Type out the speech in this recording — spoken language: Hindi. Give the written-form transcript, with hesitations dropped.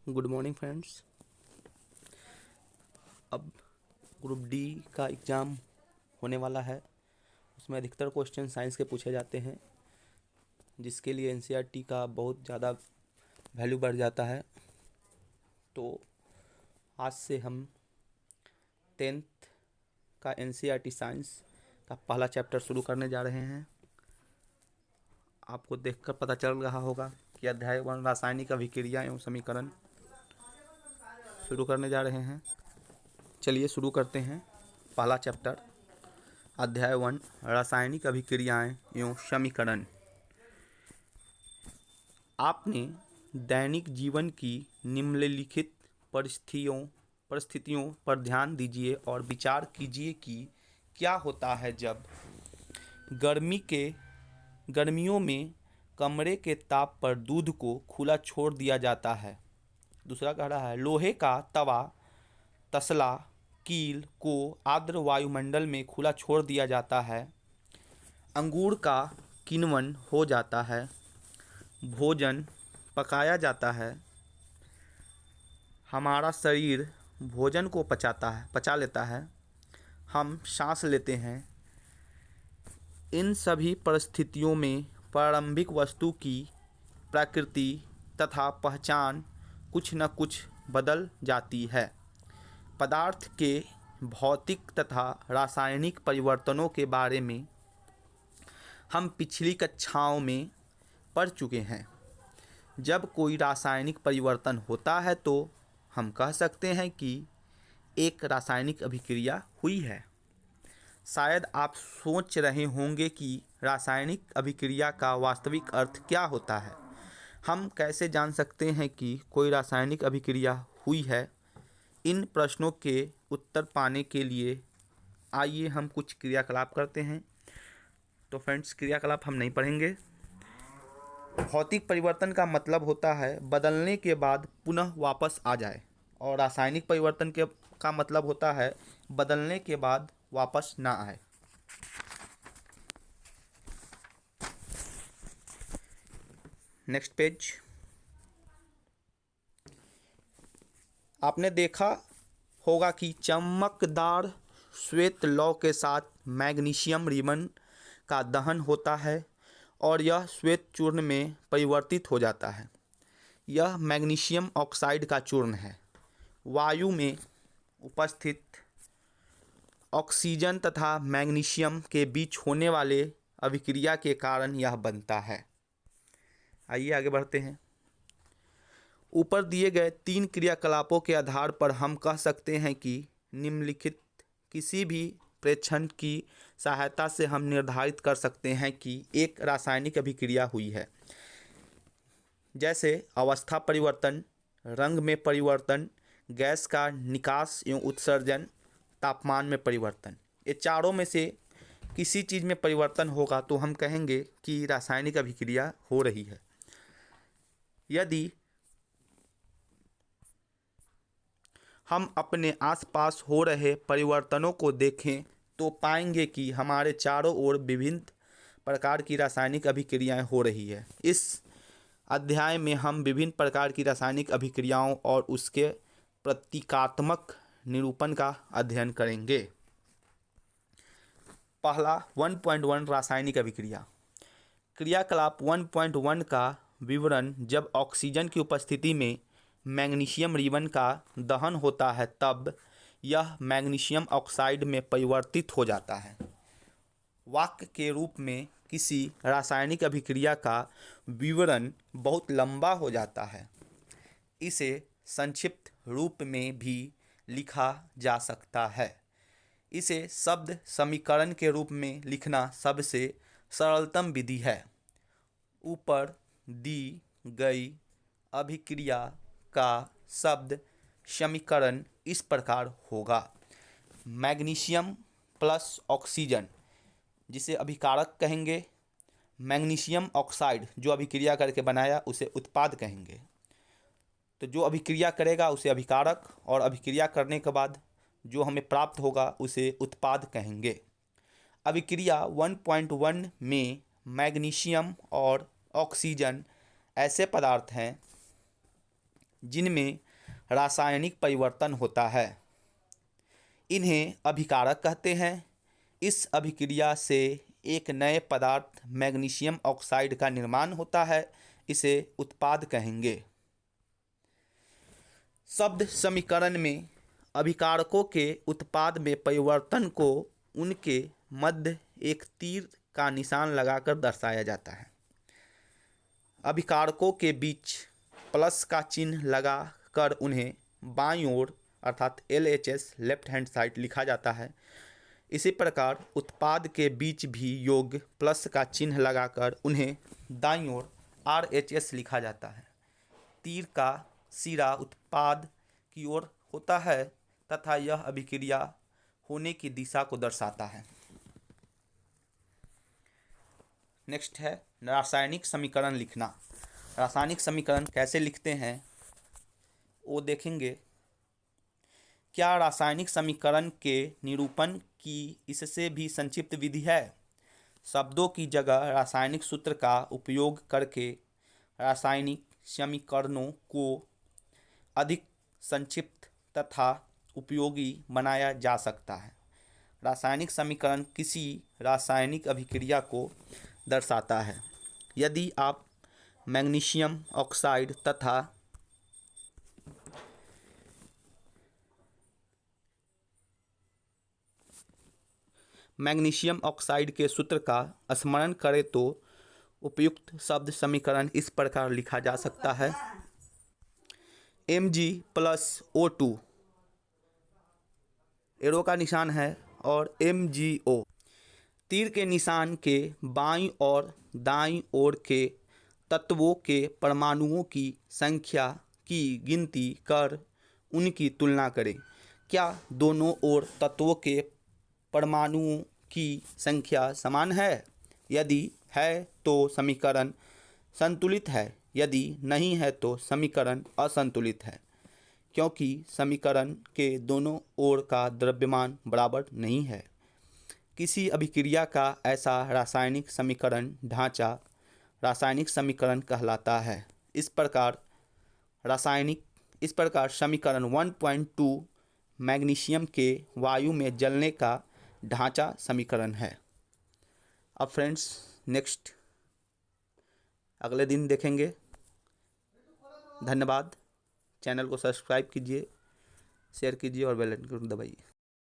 Good morning friends. अब ग्रुप डी का एग्ज़ाम होने वाला है। उसमें अधिकतर क्वेश्चन साइंस के पूछे जाते हैं, जिसके लिए एनसीईआरटी का बहुत ज़्यादा वैल्यू बढ़ जाता है। तो आज से हम 10th का एनसीईआरटी साइंस का पहला चैप्टर शुरू करने जा रहे हैं। आपको देखकर पता चल रहा होगा कि अध्याय 1 रासायनिक अभिक्रिया एवं समीकरण शुरू करने जा रहे हैं। चलिए शुरू करते हैं। पहला चैप्टर अध्याय 1 रासायनिक अभिक्रियाएं एवं समीकरण। आपने दैनिक जीवन की निम्नलिखित परिस्थितियों पर ध्यान दीजिए और विचार कीजिए कि क्या होता है जब गर्मियों में कमरे के ताप पर दूध को खुला छोड़ दिया जाता है। दूसरा कह रहा है लोहे का तवा तसला कील को आर्द्र वायुमंडल में खुला छोड़ दिया जाता है। अंगूर का किण्वन हो जाता है। भोजन पकाया जाता है। हमारा शरीर भोजन को पचा लेता है। हम सांस लेते हैं। इन सभी परिस्थितियों में प्रारंभिक वस्तु की प्रकृति तथा पहचान कुछ न कुछ बदल जाती है। पदार्थ के भौतिक तथा रासायनिक परिवर्तनों के बारे में हम पिछली कक्षाओं में पढ़ चुके हैं। जब कोई रासायनिक परिवर्तन होता है तो हम कह सकते हैं कि एक रासायनिक अभिक्रिया हुई है। शायद आप सोच रहे होंगे कि रासायनिक अभिक्रिया का वास्तविक अर्थ क्या होता है। हम कैसे जान सकते हैं कि कोई रासायनिक अभिक्रिया हुई है। इन प्रश्नों के उत्तर पाने के लिए आइए हम कुछ क्रियाकलाप करते हैं। तो फ्रेंड्स, क्रियाकलाप हम नहीं पढ़ेंगे। भौतिक परिवर्तन का मतलब होता है बदलने के बाद पुनः वापस आ जाए, और रासायनिक परिवर्तन का मतलब होता है बदलने के बाद वापस ना आए। Next page. आपने देखा होगा कि चमकदार श्वेत लौ के साथ मैग्नीशियम रिबन का दहन होता है और यह श्वेत चूर्ण में परिवर्तित हो जाता है। यह मैग्नीशियम ऑक्साइड का चूर्ण है। वायु में उपस्थित ऑक्सीजन तथा मैग्नीशियम के बीच होने वाले अभिक्रिया के कारण यह बनता है। आइए आगे बढ़ते हैं। ऊपर दिए गए 3 क्रियाकलापों के आधार पर हम कह सकते हैं कि निम्नलिखित किसी भी प्रेक्षण की सहायता से हम निर्धारित कर सकते हैं कि एक रासायनिक अभिक्रिया हुई है। जैसे अवस्था परिवर्तन, रंग में परिवर्तन, गैस का निकास एवं उत्सर्जन, तापमान में परिवर्तन। ये चारों में से किसी चीज़ में परिवर्तन होगा तो हम कहेंगे कि रासायनिक अभिक्रिया हो रही है। यदि हम अपने आसपास हो रहे परिवर्तनों को देखें तो पाएंगे कि हमारे चारों ओर विभिन्न प्रकार की रासायनिक अभिक्रियाएं हो रही है। इस अध्याय में हम विभिन्न प्रकार की रासायनिक अभिक्रियाओं और उसके प्रतीकात्मक निरूपण का अध्ययन करेंगे। पहला 1.1 रासायनिक अभिक्रिया। क्रियाकलाप 1.1 का विवरण। जब ऑक्सीजन की उपस्थिति में मैग्नीशियम रिबन का दहन होता है तब यह मैग्नीशियम ऑक्साइड में परिवर्तित हो जाता है। वाक्य के रूप में किसी रासायनिक अभिक्रिया का विवरण बहुत लंबा हो जाता है। इसे संक्षिप्त रूप में भी लिखा जा सकता है। इसे शब्द समीकरण के रूप में लिखना सबसे सरलतम विधि है। ऊपर दी गई अभिक्रिया का शब्द समीकरण इस प्रकार होगा। मैग्नीशियम प्लस ऑक्सीजन, जिसे अभिकारक कहेंगे। मैग्नीशियम ऑक्साइड जो अभिक्रिया करके बनाया उसे उत्पाद कहेंगे। तो जो अभिक्रिया करेगा उसे अभिकारक, और अभिक्रिया करने के बाद जो हमें प्राप्त होगा उसे उत्पाद कहेंगे। अभिक्रिया 1.1 में मैग्नीशियम और ऑक्सीजन ऐसे पदार्थ हैं जिनमें रासायनिक परिवर्तन होता है। इन्हें अभिकारक कहते हैं। इस अभिक्रिया से एक नए पदार्थ मैग्नीशियम ऑक्साइड का निर्माण होता है। इसे उत्पाद कहेंगे। शब्द समीकरण में अभिकारकों के उत्पाद में परिवर्तन को उनके मध्य एक तीर का निशान लगाकर दर्शाया जाता है। अभिकारकों के बीच प्लस का चिन्ह लगाकर उन्हें बाईं ओर अर्थात LHS लेफ्ट हैंड साइड लिखा जाता है। इसी प्रकार उत्पाद के बीच भी योग प्लस का चिन्ह लगाकर उन्हें दाईं ओर RHS लिखा जाता है। तीर का सिरा उत्पाद की ओर होता है तथा यह अभिक्रिया होने की दिशा को दर्शाता है। नेक्स्ट है रासायनिक समीकरण लिखना। रासायनिक समीकरण कैसे लिखते हैं वो देखेंगे। क्या रासायनिक समीकरण के निरूपण की इससे भी संक्षिप्त विधि है? शब्दों की जगह रासायनिक सूत्र का उपयोग करके रासायनिक समीकरणों को अधिक संक्षिप्त तथा उपयोगी बनाया जा सकता है। रासायनिक समीकरण किसी रासायनिक अभिक्रिया को दर्शाता है। यदि आप मैग्नीशियम ऑक्साइड तथा मैग्नीशियम ऑक्साइड के सूत्र का स्मरण करें तो उपयुक्त शब्द समीकरण इस प्रकार लिखा जा सकता है। Mg+O2 एरो का निशान है और MgO तीर के निशान के बाईं और दाईं ओर के तत्वों के परमाणुओं की संख्या की गिनती कर उनकी तुलना करें। क्या दोनों ओर तत्वों के परमाणुओं की संख्या समान है? यदि है तो समीकरण संतुलित है, यदि नहीं है तो समीकरण असंतुलित है, क्योंकि समीकरण के दोनों ओर का द्रव्यमान बराबर नहीं है। किसी अभिक्रिया का ऐसा रासायनिक समीकरण ढांचा रासायनिक समीकरण कहलाता है। इस प्रकार समीकरण 1.2 मैग्नीशियम के वायु में जलने का ढांचा समीकरण है। अब फ्रेंड्स नेक्स्ट अगले दिन देखेंगे। धन्यवाद। चैनल को सब्सक्राइब कीजिए, शेयर कीजिए और बेल आइकन दबाइए।